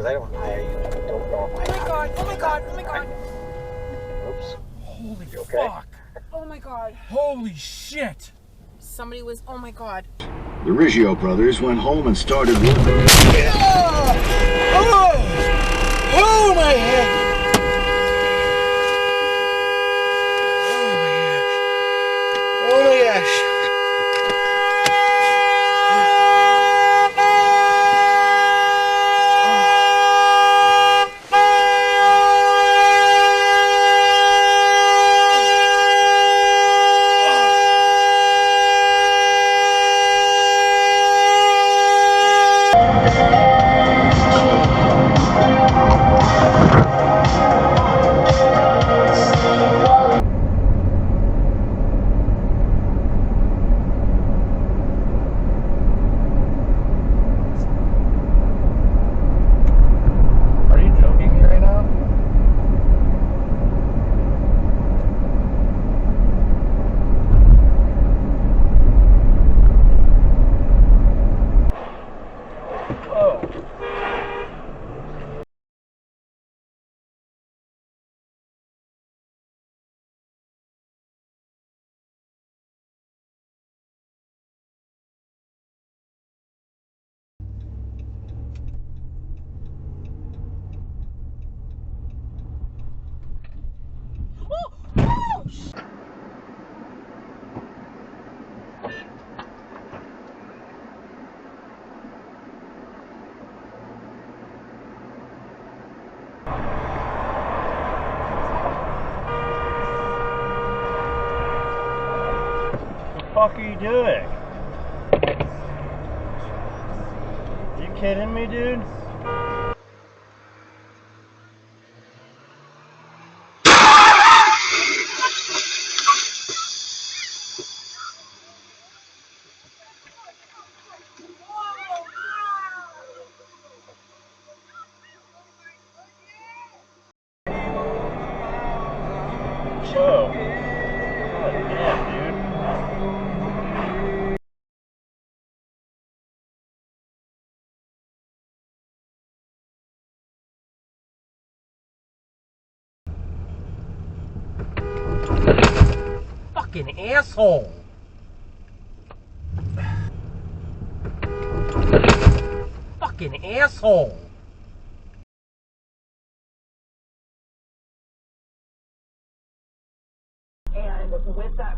because I don't know if I. Oh my god! Oh my god! Oh my god! Oops. Holy You okay? fuck! Oh my god! Holy shit! Somebody was. Oh my god! The Riggio brothers went home and started working. Oh my head! Oh my gosh! What the fuck are you doing? You kidding me, dude? Whoa. God damn, dude. Fucking asshole! Fucking asshole! And with that,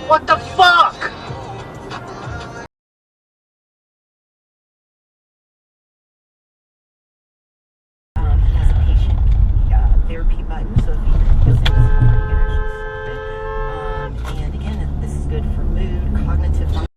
What the fuck? has a patient therapy button, so if he feels it, you can actually stop it. And again, this is good for mood, cognitive function.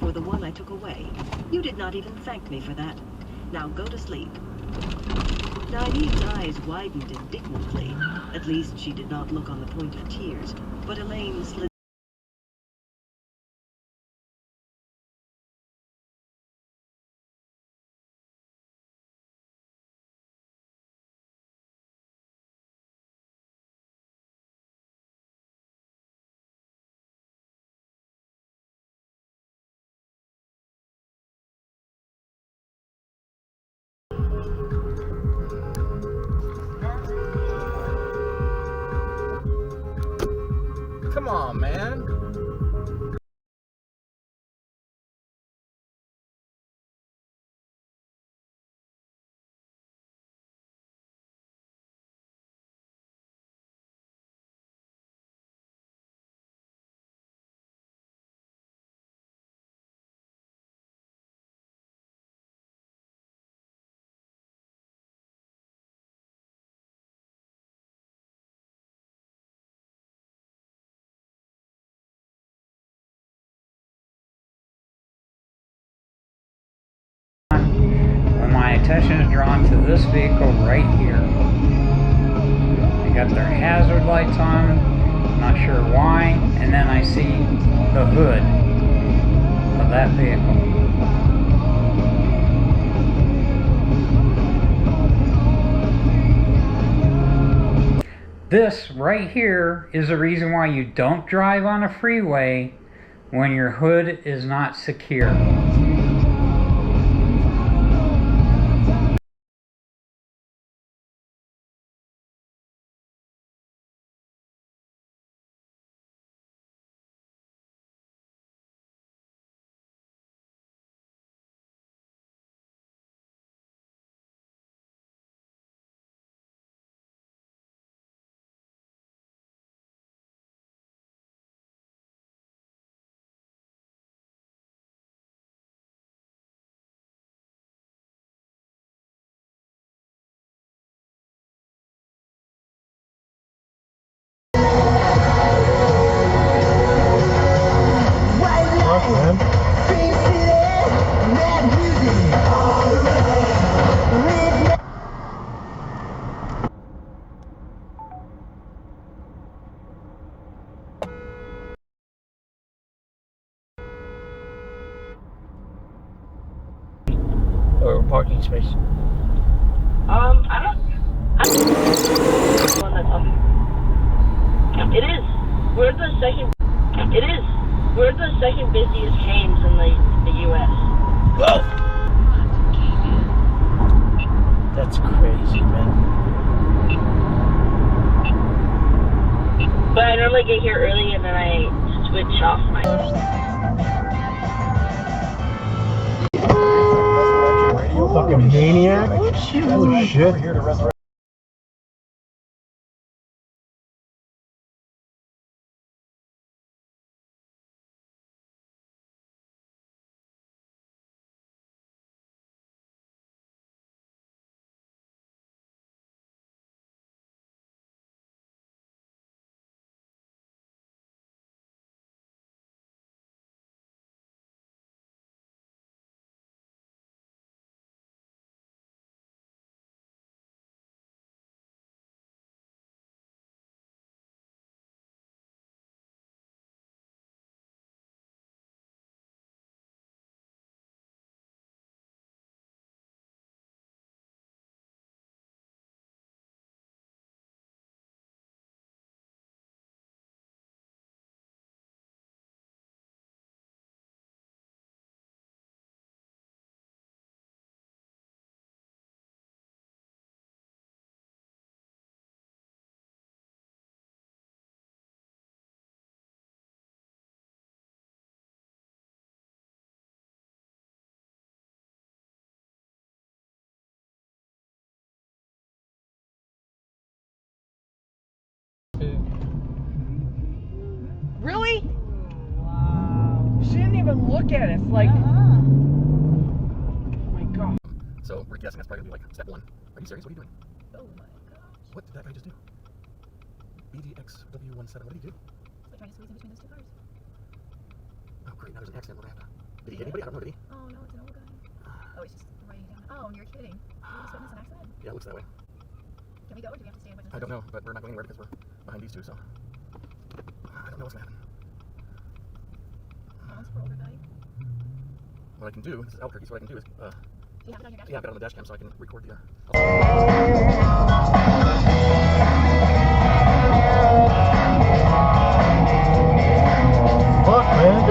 For the one I took away. You did not even thank me for that. Now go to sleep. Diane's eyes widened indignantly. At least she did not look on the point of tears. But Elaine slid Come on, man. my attention is drawn to this vehicle right here. They got their hazard lights on, not sure why, and then I see the hood of that vehicle. This right here is the reason why you don't drive on a freeway when your hood is not secure. Or parking space. I don't. One that's up. It is. We're the second. It is. We're the second busiest chains in the U.S. Whoa! That's crazy, man. But I normally get here early and then I switch off my. Fucking maniac. Oh shit. Really? Wow. She didn't even look at us. Like, oh my god. So we're guessing that's probably gonna be like step one. Are you serious? What are you doing? Oh my gosh. What did that guy just do? BDXW17. What did he do? Like trying to squeeze in between those two cars. Oh great, now there's an accident. What happened? Did he hit anybody? I don't know, did he? Oh no, it's an old guy. Oh, it's just writing down. Oh, you're kidding. Did you just witness an accident? Yeah, it looks that way. Can we go or do we have to stay and witness? I don't know, but we're not going anywhere because we're behind these two, so I don't know what's gonna happen. Phones for older guy. What I can do, this is Albuquerque, so what I can do is, Do you have it on your dash? yeah, I've got it on the dash cam so I can record the, Fuck, man. What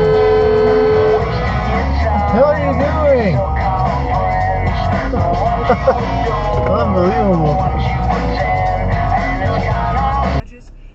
the hell are you doing? Unbelievable.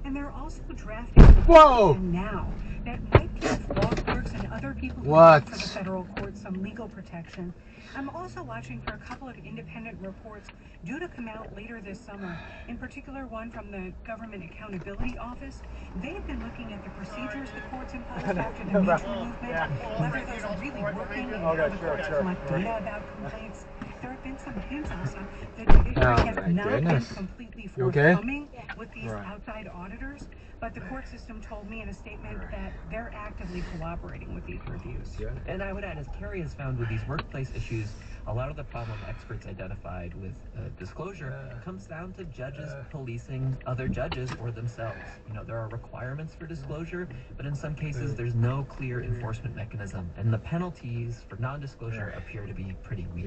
And they're also drafting Whoa! now that might give law clerks and other people who What? work for the federal court some legal protection. I'm also watching for a couple of independent reports due to come out later this summer, in particular one from the Government Accountability Office. They've been looking at the procedures the courts imposed after the Me Too movement, whether those are really working and how the courts collect data about complaints. There have been some hints also that the judiciary has not been completely forthcoming with these outside auditors. But the court system told me in a statement that they're actively cooperating with these reviews. And I would add, as Carrie has found with these workplace issues, a lot of the problem experts identified with disclosure comes down to judges policing other judges or themselves. You know, there are requirements for disclosure, but in some cases there's no clear enforcement mechanism, and the penalties for non-disclosure appear to be pretty weak.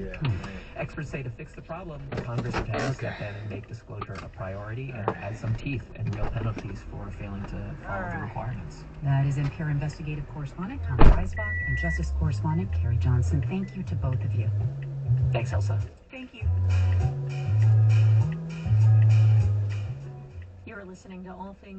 Experts say to fix the problem, Congress would have to step in and make disclosure a priority and add some teeth and real penalties for failing to follow the requirements. That is NPR investigative correspondent Tom Dreisbach and Justice correspondent Carrie Johnson. Thank you to both of you. Thanks, Elsa. Thank you. You're listening to All Things